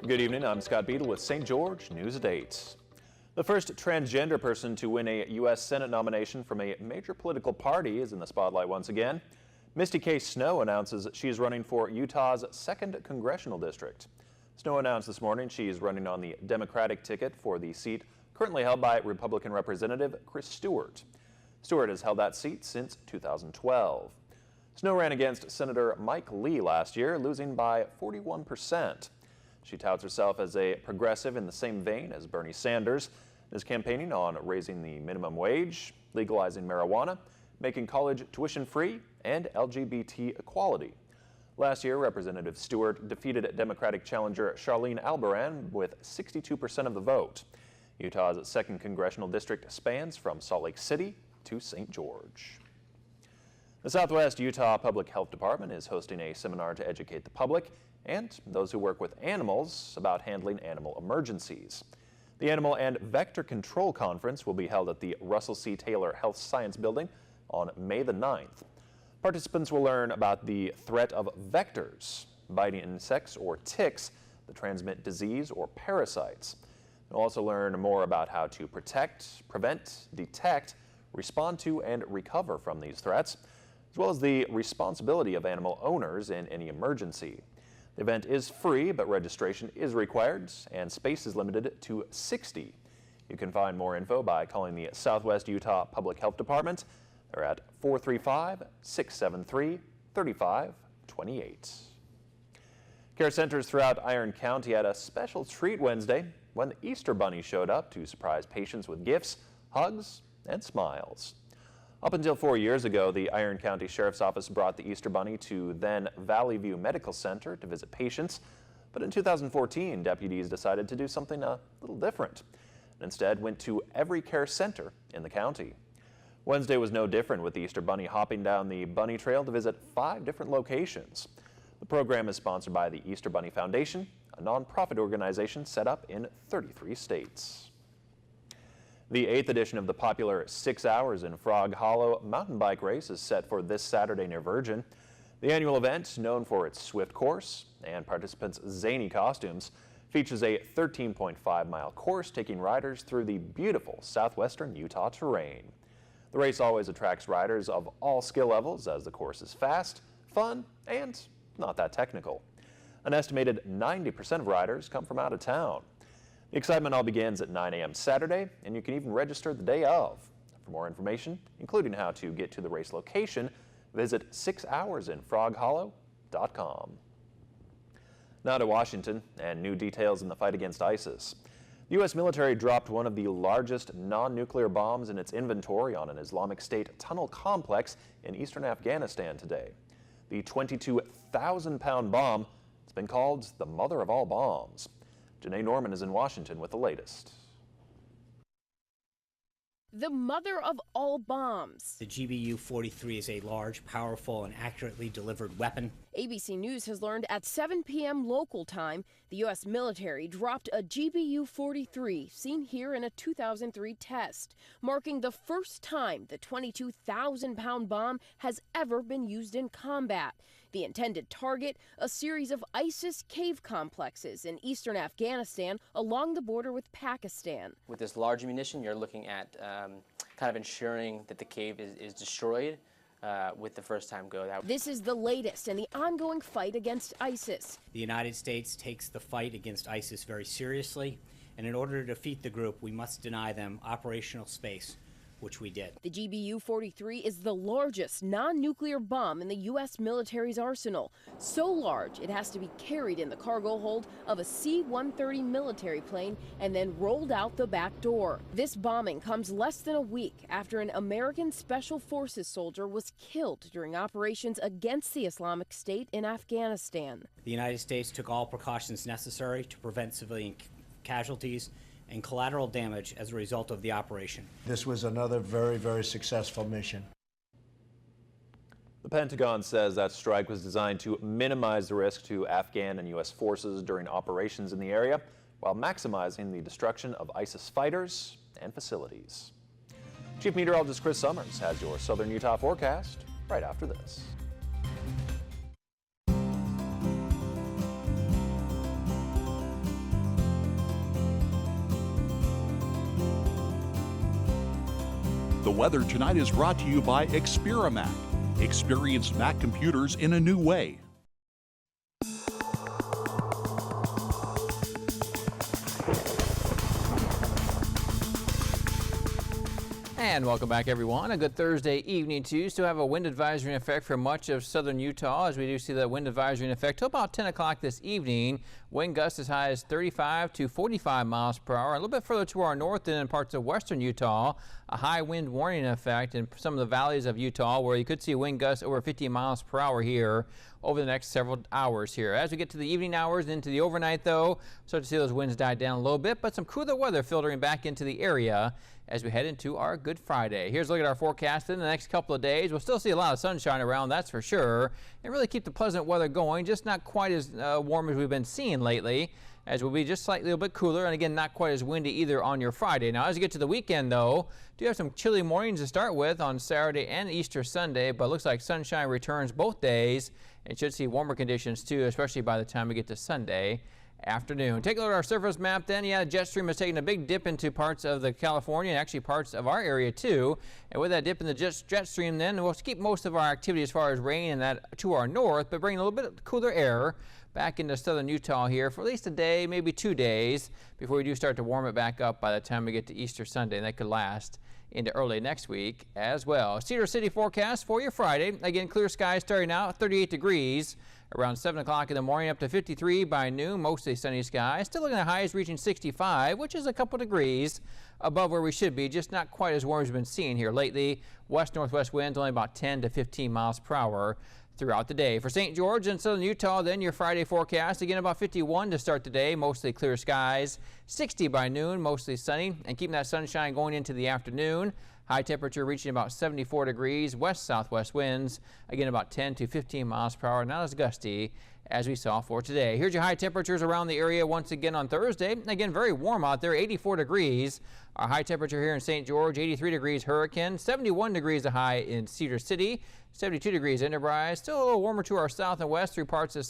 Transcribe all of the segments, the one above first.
Good evening, I'm Scott Beadle with St. George News at 8. The first transgender person to win a U.S. Senate nomination from a major political party is in the spotlight once again. Misty K. Snow announces she is running for Utah's 2nd Congressional District. Snow announced this morning she is running on the Democratic ticket for the seat currently held by Republican Representative Chris Stewart. Stewart has held that seat since 2012. Snow ran against Senator Mike Lee last year, losing by 41%. She touts herself as a progressive in the same vein as Bernie Sanders and is campaigning on raising the minimum wage, legalizing marijuana, making college tuition free, and LGBT equality. Last year, Representative Stewart defeated Democratic challenger Charlene Albaran with 62% of the vote. Utah's 2nd Congressional District spans from Salt Lake City to St. George. The Southwest Utah Public Health Department is hosting a seminar to educate the public and those who work with animals about handling animal emergencies. The Animal and Vector Control Conference will be held at the Russell C. Taylor Health Science Building on May the 9th. Participants will learn about the threat of vectors, biting insects or ticks that transmit disease or parasites. They'll also learn more about how to protect, prevent, detect, respond to, and recover from these threats, as well as the responsibility of animal owners in any emergency. The event is free, but registration is required, and space is limited to 60. You can find more info by calling the Southwest Utah Public Health Department. They're at 435-673-3528. Care centers throughout Iron County had a special treat Wednesday when the Easter Bunny showed up to surprise patients with gifts, hugs, and smiles. Up until 4 years ago, the Iron County Sheriff's Office brought the Easter Bunny to then Valley View Medical Center to visit patients. But in 2014, deputies decided to do something a little different and instead went to every care center in the county. Wednesday was no different, with the Easter Bunny hopping down the bunny trail to visit 5 different locations. The program is sponsored by the Easter Bunny Foundation, a nonprofit organization set up in 33 states. The 8th edition of the popular 6 Hours in Frog Hollow mountain bike race is set for this Saturday near Virgin. The annual event, known for its swift course and participants' zany costumes, features a 13.5-mile course taking riders through the beautiful southwestern Utah terrain. The race always attracts riders of all skill levels as the course is fast, fun, and not that technical. An estimated 90% of riders come from out of town. The excitement all begins at 9 a.m. Saturday, and you can even register the day of. For more information, including how to get to the race location, visit 6hoursinfroghollow.com. Now to Washington and new details in the fight against ISIS. The U.S. military dropped one of the largest non-nuclear bombs in its inventory on an Islamic State tunnel complex in eastern Afghanistan today. The 22,000-pound bomb has been called the mother of all bombs. Janae Norman is in Washington with the latest. The mother of all bombs. The GBU-43 is a large, powerful, and accurately delivered weapon. ABC News has learned at 7 p.m. local time, the U.S. military dropped a GBU-43 seen here in a 2003 test, marking the first time the 22,000-pound bomb has ever been used in combat. The intended target, a series of ISIS cave complexes in eastern Afghanistan along the border with Pakistan. With this large munition, you're looking at kind of ensuring that the cave is destroyed with the first time go. This is the latest in the ongoing fight against ISIS. The United States takes the fight against ISIS very seriously, and in order to defeat the group, we must deny them operational space, which we did. The GBU-43 is the largest non-nuclear bomb in the U.S. military's arsenal. So large, it has to be carried in the cargo hold of a C-130 military plane and then rolled out the back door. This bombing comes less than a week after an American Special Forces soldier was killed during operations against the Islamic State in Afghanistan. The United States took all precautions necessary to prevent civilian casualties and collateral damage as a result of the operation. This was another very, very successful mission. The Pentagon says that strike was designed to minimize the risk to Afghan and U.S. forces during operations in the area, while maximizing the destruction of ISIS fighters and facilities. Chief Meteorologist Chris Summers has your Southern Utah forecast right after this. weather tonight is brought to you by Experimac. Experience Mac computers in a new way. And welcome back, everyone. A good Thursday evening to you. Still have a wind advisory in effect for much of southern Utah, as we do see that wind advisory in effect till about 10 o'clock this evening. Wind gusts as high as 35 to 45 miles per hour. A little bit further to our north and in parts of western Utah, a high wind warning in effect in some of the valleys of Utah, where you could see wind gusts over 50 miles per hour here over the next several hours here. As we get to the evening hours and into the overnight, though, start to see those winds die down a little bit, but some cooler weather filtering back into the area as we head into our Good Friday. Here's a look at our forecast in the next couple of days. We'll still see a lot of sunshine around, that's for sure, and really keep the pleasant weather going, just not quite as warm as we've been seeing lately, as we'll be just slightly a little bit cooler, and again, not quite as windy either on your Friday. Now, as you get to the weekend, though, do have some chilly mornings to start with on Saturday and Easter Sunday, but it looks like sunshine returns both days, and should see warmer conditions too, especially by the time we get to Sunday afternoon. Take a look at our surface map then. Yeah, the jet stream has taken a big dip into parts of the California and actually parts of our area too. And with that dip in the jet stream then, we'll keep most of our activity as far as rain and that to our north, but bring a little bit of cooler air back into southern Utah here for at least a day, maybe 2 days, before we do start to warm it back up by the time we get to Easter Sunday, and that could last into early next week as well. Cedar City forecast for your Friday. Again, clear skies starting out at 38 degrees. Around 7 o'clock in the morning, up to 53 by noon, mostly sunny skies. Still looking at highs reaching 65, which is a couple degrees above where we should be, just not quite as warm as we've been seeing here lately. West-northwest winds only about 10 to 15 miles per hour throughout the day. For St. George and southern Utah, then your Friday forecast, again about 51 to start the day, mostly clear skies. 60 by noon, mostly sunny, and keeping that sunshine going into the afternoon. High temperature reaching about 74 degrees, west-southwest winds, again about 10 to 15 miles per hour, not as gusty as we saw for today. Here's your high temperatures around the area once again on Thursday. Again, very warm out there, 84 degrees. Our high temperature here in St. George, 83 degrees Hurricane, 71 degrees the high in Cedar City, 72 degrees Enterprise. Still a little warmer to our south and west through parts of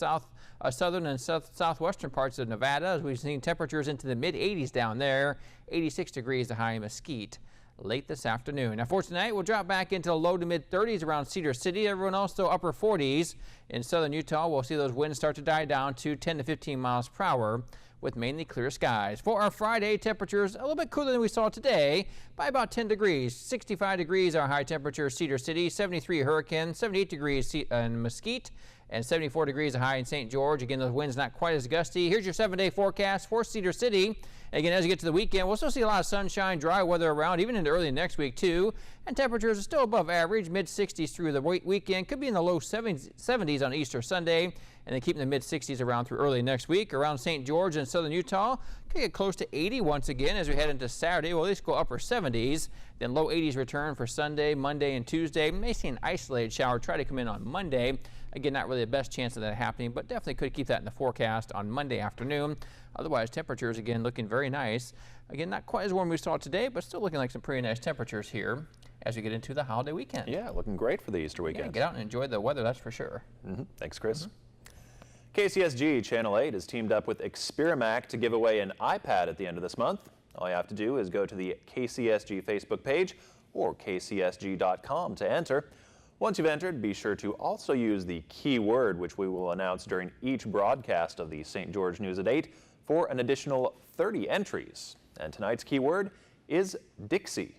southern and southwestern parts of Nevada, as we've seen temperatures into the mid-80s down there, 86 degrees the high in Mesquite late this afternoon. Now for tonight, we'll drop back into the low to mid 30s around Cedar City. Everyone else still upper 40s. In southern Utah, we'll see those winds start to die down to 10 to 15 miles per hour with mainly clear skies. For our Friday, temperatures a little bit cooler than we saw today by about 10 degrees. 65 degrees our high temperature Cedar City, 73 Hurricane, 78 degrees in Mesquite, and 74 degrees a high in St. George. Again, those winds not quite as gusty. Here's your 7-day forecast for Cedar City. Again, as you get to the weekend, we'll still see a lot of sunshine, dry weather around, even into early next week, too. And temperatures are still above average, mid-60s through the weekend. Could be in the low 70s on Easter Sunday, and then keeping the mid-60s around through early next week. Around St. George and southern Utah, could get close to 80 once again as we head into Saturday. We'll at least go upper 70s. Then low 80s return for Sunday, Monday, and Tuesday. May see an isolated shower try to come in on Monday. Again, not really the best chance of that happening, but definitely could keep that in the forecast on Monday afternoon. Otherwise, temperatures, again, looking very nice. Again, not quite as warm as we saw today, but still looking like some pretty nice temperatures here as we get into the holiday weekend. Yeah, looking great for the Easter weekend. Yeah, get out and enjoy the weather, that's for sure. Thanks, Chris. KCSG Channel 8 has teamed up with Experimac to give away an iPad at the end of this month. All you have to do is go to the KCSG Facebook page or kcsg.com to enter. Once you've entered, be sure to also use the keyword, which we will announce during each broadcast of the St. George News at 8, for an additional 30 entries. And tonight's keyword is Dixie.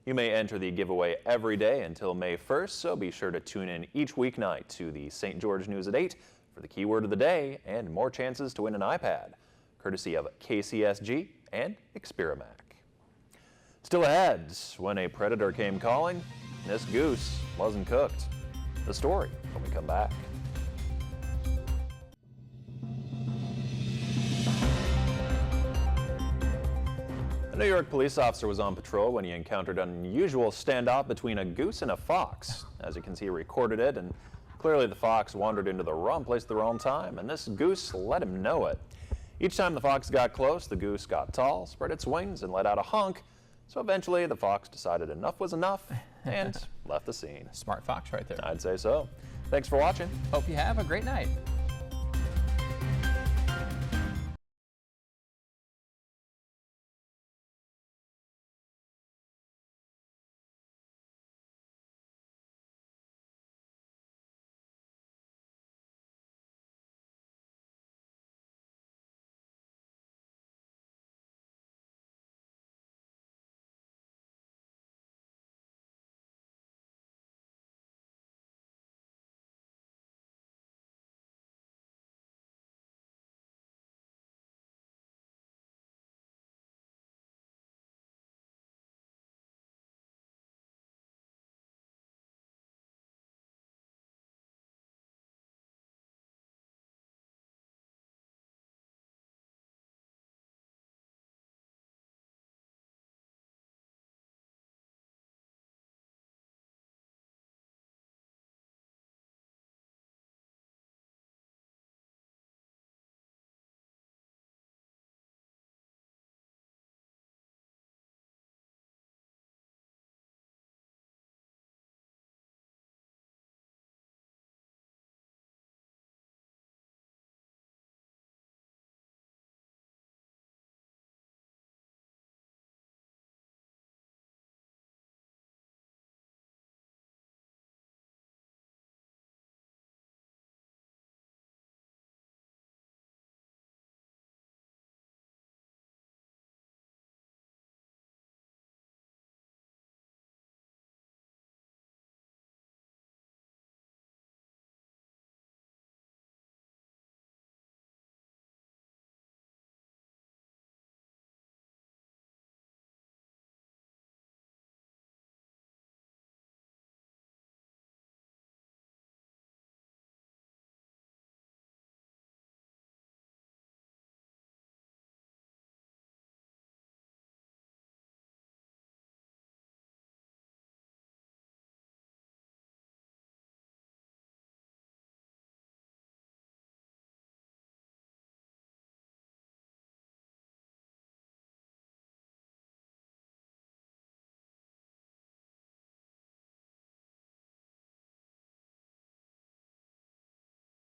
You may enter the giveaway every day until May 1st, so be sure to tune in each weeknight to the St. George News at 8 for the keyword of the day and more chances to win an iPad, courtesy of KCSG and Experimac. Still ahead, when a predator came calling, this goose wasn't cooked. The story when we come back. A New York police officer was on patrol when he encountered an unusual standoff between a goose and a fox. As you can see, he recorded it, and clearly the fox wandered into the wrong place at the wrong time, and this goose let him know it. Each time the fox got close, the goose got tall, spread its wings, and let out a honk. So eventually the fox decided enough was enough and left the scene. Smart fox right there. I'd say so. Thanks for watching. Hope you have a great night.